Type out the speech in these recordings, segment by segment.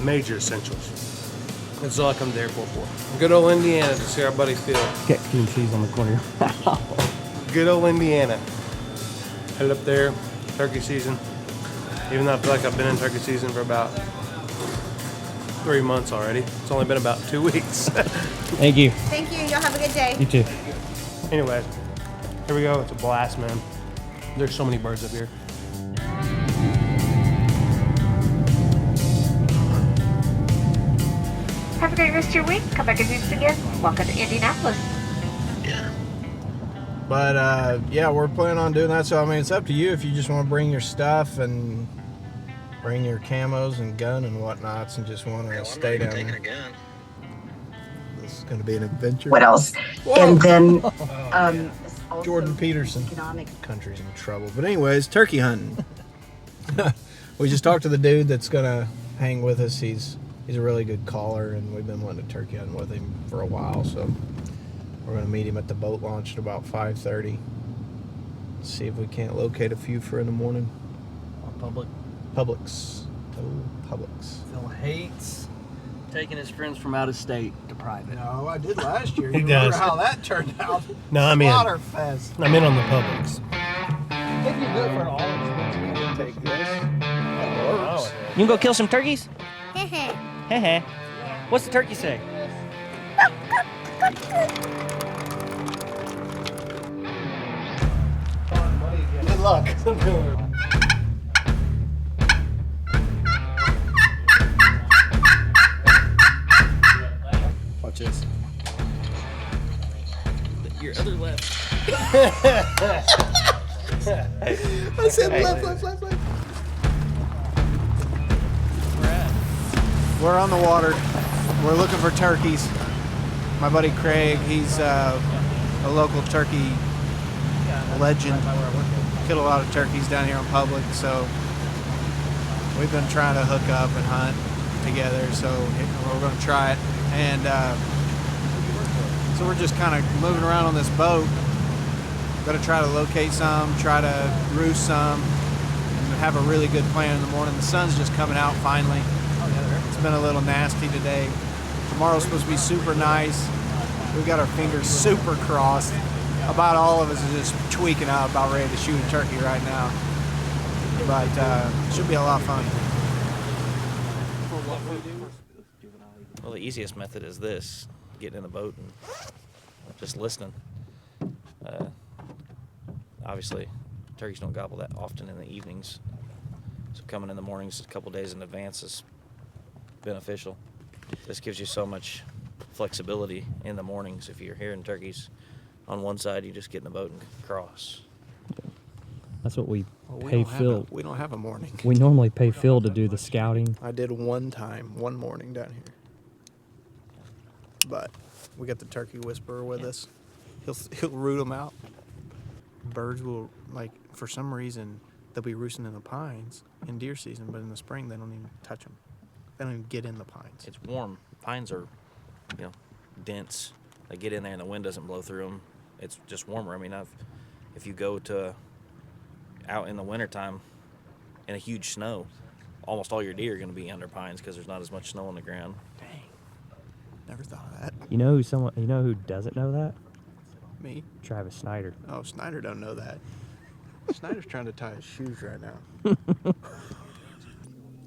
Major essentials. That's all I come to the airport for. Good old Indiana to see our buddy Phil. Get cream cheese on the corner. Good old Indiana. Headed up there, turkey season. Even though I feel like I've been in turkey season for about 3 months already. It's only been about 2 weeks. Thank you. Thank you. Y'all have a good day. You too. Anyway, here we go. It's a blast, man. There's so many birds up here. Have a great rest of your week. Come back and visit us again. Welcome to Indianapolis. But yeah, we're planning on doing that. So I mean, it's up to you if you just want to bring your stuff and bring your camos and gun and whatnots, and just want to stay down there. This is going to be an adventure. What else? Whoa. And then Jordan Peterson. Country's in trouble. But anyways, turkey hunting. We just talked to the dude that's going to hang with us. He's a really good caller, and we've been wanting to turkey hunt with him for a while. So we're going to meet him at the boat launch at about 5:30. See if we can't locate a few for in the morning. Public. Publix. Oh, Publix. Phil hates taking his friends from out of state to private. No, I did last year. He You remember does. how that turned out? No, I'm in. Slaughterfest. I'm in on the Publix. I think you do it for an all-expensive. Take this. That works. You can go kill some turkeys? Heh. What's the turkey say? Good luck. Watch this. Your other left. I said left. We're on the water. We're looking for turkeys. My buddy Craig, he's a local turkey legend. Killed a lot of turkeys down here in public, so we've been trying to hook up and hunt together, so we're going to try it. And so we're just kind of moving around on this boat. Going to try to locate some, try to roost some, and have a really good plan in the morning. The sun's just coming out finally. It's been a little nasty today. Tomorrow's supposed to be super nice. We've got our fingers super crossed. About all of us are just tweaking out, about ready to shoot a turkey right now. But it should be a lot of fun. Well, the easiest method is this: getting in the boat and just listening. Obviously, turkeys don't gobble that often in the evenings, so coming in the mornings a couple days in advance is beneficial. This gives you so much flexibility in the mornings. If you're hearing turkeys on one side, you just get in the boat and cross. That's what we pay Phil. We don't have a morning. We normally pay Phil to do the scouting. I did one morning down here. But we got the turkey whisperer with us. He'll root them out. Birds will, like, for some reason, they'll be roosting in the pines in deer season, but in the spring they don't even touch them. They don't even get in the pines. It's warm. Pines are, dense. They get in there and the wind doesn't blow through them. It's just warmer. I mean, if you go to out in the wintertime in a huge snow, almost all your deer are going to be under pines because there's not as much snow on the ground. Dang. Never thought of that. You know who doesn't know that? Me? Travis Snyder. Oh, Snyder don't know that. Snyder's trying to tie his shoes right now.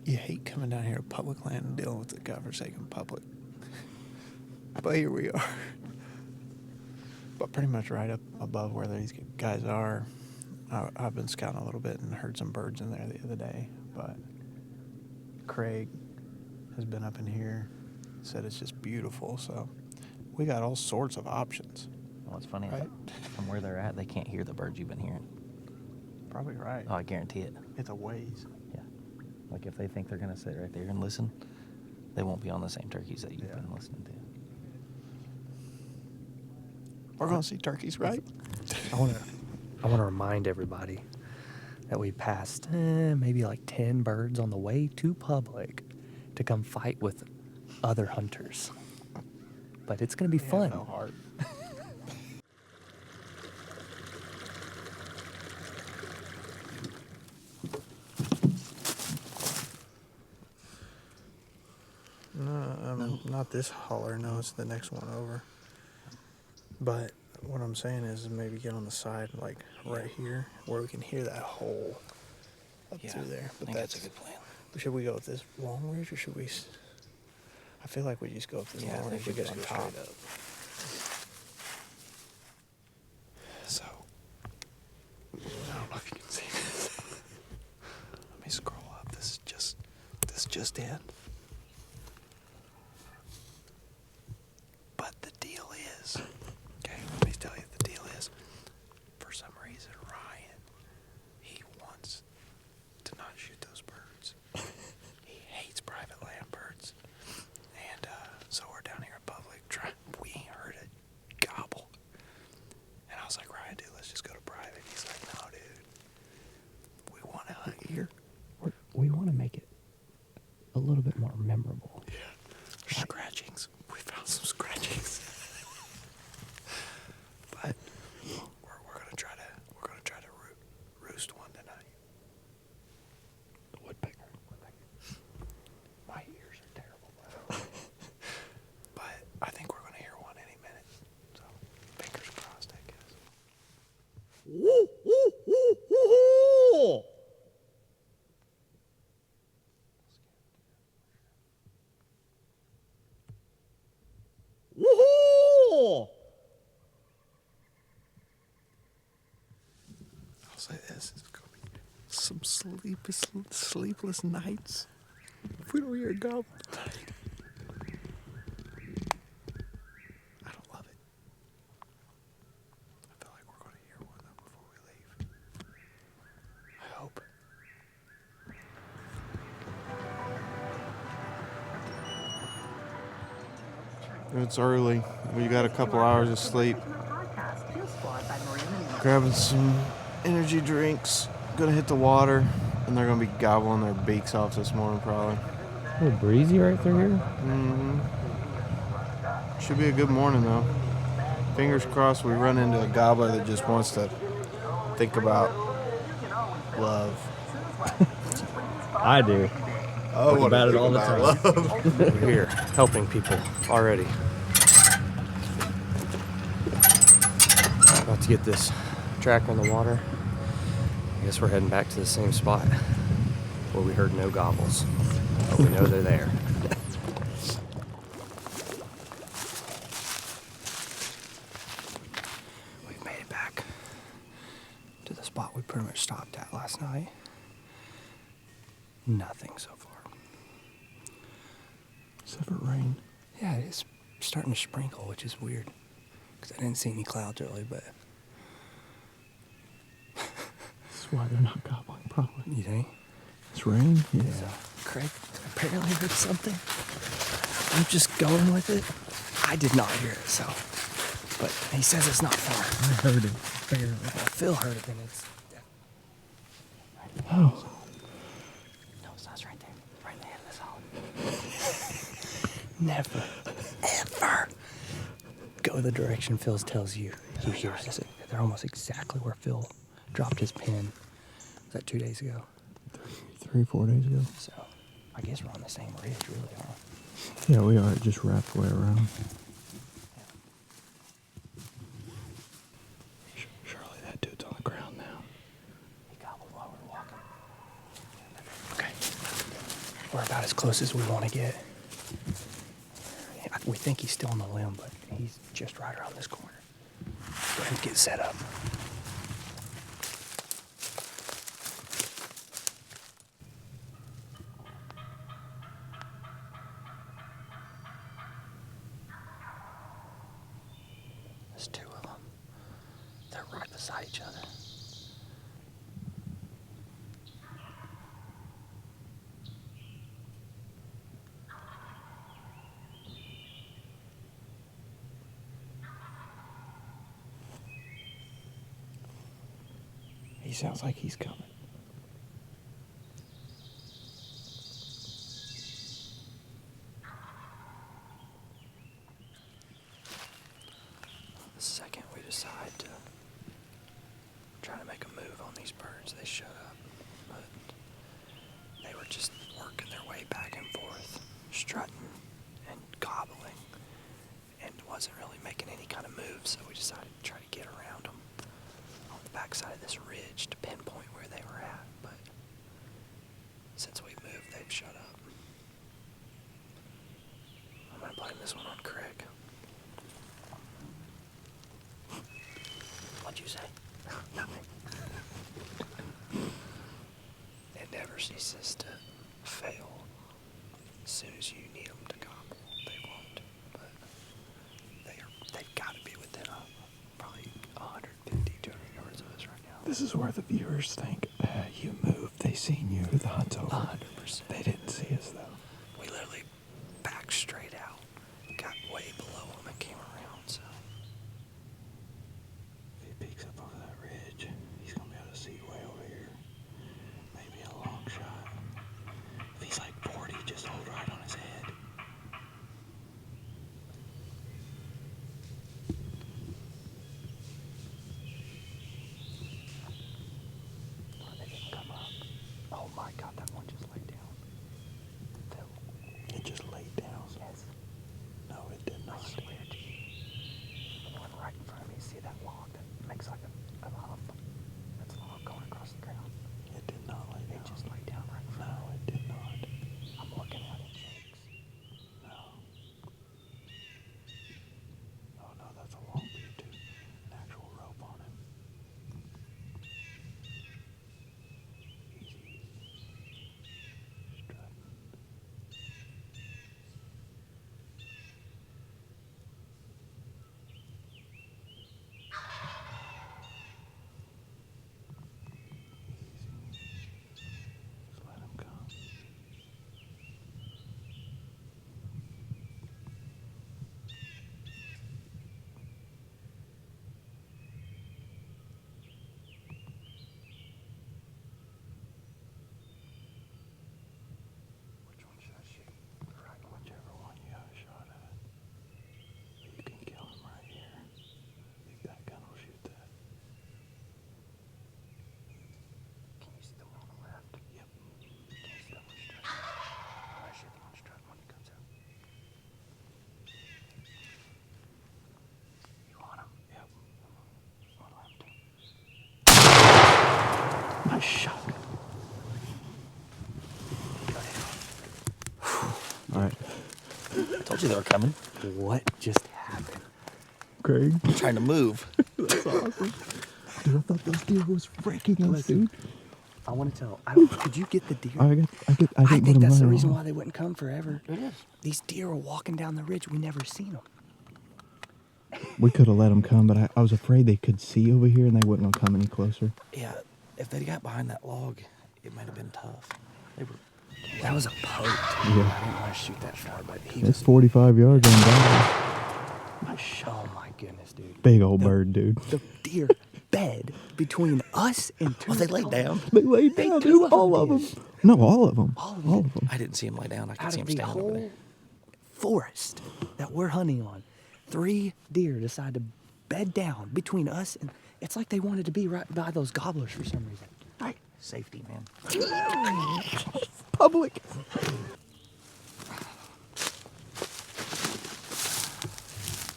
You hate coming down here to public land and dealing with the godforsaken public. But here we are. But pretty much right up above where these guys are. I've been scouting a little bit and heard some birds in there the other day. But Craig has been up in here, said it's just beautiful. So we got all sorts of options. Well, it's funny. Right? From where they're at, they can't hear the birds you've been hearing. Probably right. Oh, I guarantee it. It's a ways. Yeah. Like if they think they're going to sit right there and listen, they won't be on the same turkeys that you've been listening to. We're going to see turkeys, right? I want to remind everybody that we passed maybe like 10 birds on the way to public to come fight with other hunters. But it's going to be fun. No heart. this holler. No, it's the next one over. But what I'm saying is maybe get on the side, like right here, where we can hear that hole up through there. I think that's a good plan. Should we go with this long ridge, or should we? I feel like we just go with this Yeah, I long think ridge. we We get just on go top. straight up. So, I don't know if you can see this. Let me scroll up. This just in. But the deal is, okay, let me tell you, the deal is, for some reason, Ryan, he wants to not shoot those birds. He hates private land birds. And so we're down here in public trying, we ain't heard a gobble. And I was like, Ryan, dude, let's just go to private. He's like, no, dude, we want to hunt here. We want to make it a little bit more memorable. Yeah. Scratchings. We found some scratchings. But we're gonna try to roost one tonight. The woodpecker. My ears are terrible, bro. But I think we're gonna hear one any minute. So fingers crossed, I guess. Woo, woo, woo, woo, woo. I'll say this: it's gonna be some sleepless nights if we don't hear a gobble tonight. I don't love it. I feel like we're gonna hear one though before we leave. I hope. It's early. We got a couple hours of sleep. Grabbing some energy drinks. Gonna hit the water, and they're gonna be gobbling their beaks off this morning probably. A little breezy right through here. Mm-hmm. Should be a good morning though. Fingers crossed we run into a gobbler that just wants to think about love. I do. Oh, Think about it all the time. We're here helping people already. About to get this tracker in the water. I guess we're heading back to the same spot where we heard no gobbles, but we know they're there. We've made it back to the spot we pretty much stopped at last night. Nothing so far. Except for rain. Yeah, it's starting to sprinkle, which is weird. Because I didn't see any clouds early, but That's why they're not gobbling, probably. you think? It's rain? Yeah. Craig apparently heard something. I'm just going with it. I did not hear it, so. But he says it's not far. I heard it. Barely. If Phil heard it, then it's. Oh. No, it's not. It's right there. Right in the head of this hole. Never, ever go the direction Phil tells you. He hears it. They're almost exactly where Phil dropped his pin. Was that 2 days ago? 3-4 days ago. So, I guess we're on the same ridge, really, huh? Yeah, we are. It just wrapped way around. Surely that dude's on the ground now. He gobbled while we were walking. Okay. We're about as close as we want to get. We think he's still on the limb, but he's just right around this corner. Go ahead and get set up. There's two of them. They're right beside each other. He sounds like he's coming. The second we decide to try to make a move on these birds, they shut up. But they were just working their way back and forth, strutting and gobbling. wasn't really making any kind of moves, so we decided to try to get around them on the backside of this ridge to pinpoint where they were at. But since we've moved, they've shut up. I'm gonna blame this one on Craig. What'd you say? Nothing. It never ceases to fail. As soon as you need them to gobble, they won't. But they've got to be within probably 150, 200 yards of us right now. This is where the viewers think you moved. They seen you. The hunt's over. 100%. They didn't see us, though. We literally backed straight out, got way below them, and came around. So If he peeks up over that ridge, he's going to be able to see way over here. Maybe a long shot. If he's like 40, just hold right on his head. they didn't come up. Oh my God, that one just laid down. Phil. It just laid down. Yes. No, it did I not. swear to you. The one right in front of me, see that log that makes like a hump? That's a log going across the ground. It did not lay down. It just laid down right in front No, of me. it did not. I'm looking at it, shakes. No. Oh, no, that's a long beard, too. An actual rope on him. Easy, easy. Strutting. Easy. Just let him come. Which one should I shoot? Right, whichever one you have a shot at. You can kill him right here. If that gun will shoot that. Can you see the one on the left? Yep. Can you see that one strut? I'm gonna shoot the one strut when he comes out. You want him? Yep. What do I have to do? Nice shot. Alright. I told you they were coming. What just happened? Craig. I'm trying to move. That's awesome. Dude, I thought those deer was wrecking us, dude. I want to tell. Could you get the deer? I I think that's the reason why. why they wouldn't come forever. It is. These deer were walking down the ridge. We never seen them. We could have let them come, but I was afraid they could see over here and they wouldn't have come any closer. Yeah, if they got behind that log, it might have been tough. They were. That was a poke. Yeah. I didn't want to shoot that far, but he It's just. 45 yards on that. Nice shot. Oh my goodness, dude. Big old bird, dude. The deer bed between us and two. Oh, they laid down. They laid They down, two dude. of them All of them. did. No, all of them. All of All them. of them. I didn't see him lay down. I could Out see of him the standing over there. whole forest that we're hunting on, 3 deer decide to bed down between us, and it's like they wanted to be right by those gobblers for some reason. Right. Safety, man. Public.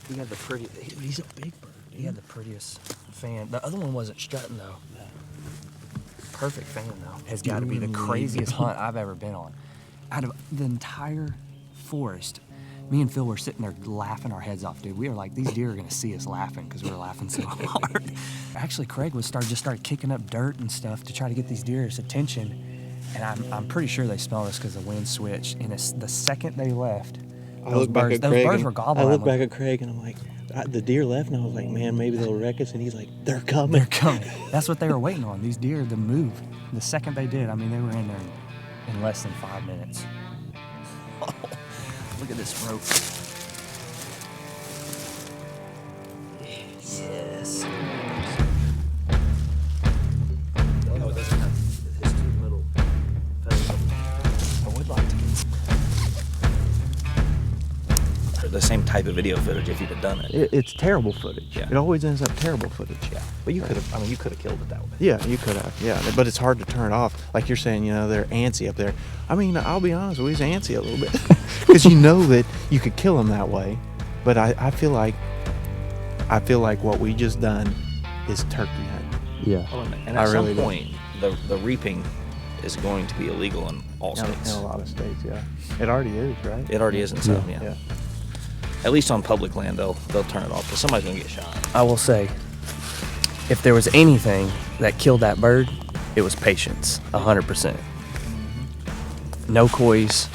He had the pretty. He's a big bird. He had the prettiest fan. The other one wasn't strutting though. Perfect fan though. Has got to be the craziest hunt I've ever been on. Out of the entire forest, me and Phil were sitting there laughing our heads off, dude. We were like, these deer are gonna see us laughing because we were laughing so hard. Actually, Craig just started kicking up dirt and stuff to try to get these deer's attention, and I'm pretty sure they smelled us because the wind switched. And the second they left, those birds were gobbling. I look back at Craig and I'm like, the deer left, and I was like, man, maybe they'll wreck us. And he's like, they're coming. They're coming. That's what they were waiting on. These deer to move. The second they did, I mean, they were in there in less than 5 minutes. Oh, look at this rope. Yes. Oh, that's kind of his two little feathers. I would like to get some. The same type of video footage if you'd have done it. It's terrible footage. Yeah. It always ends up terrible footage. Yeah. But you could have. I mean, you could have killed it that way. Yeah, you could have. Yeah, but it's hard to turn it off. Like you're saying, they're antsy up there. I mean, I'll be honest, we was antsy a little bit because you know that you could kill them that way, But I feel like what we just done is turkey hunting. Yeah. Well, and I at really some do. point, the reaping is going to be illegal in all In states. a lot of states, yeah. It already is, right? It already is in some, yeah. Yeah. At least on public land, they'll turn it off because somebody's gonna get shot. I will say, if there was anything that killed that bird, it was patience, 100%. No coys,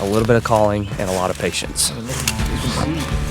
a little bit of calling, and a lot of patience. I mean, you can see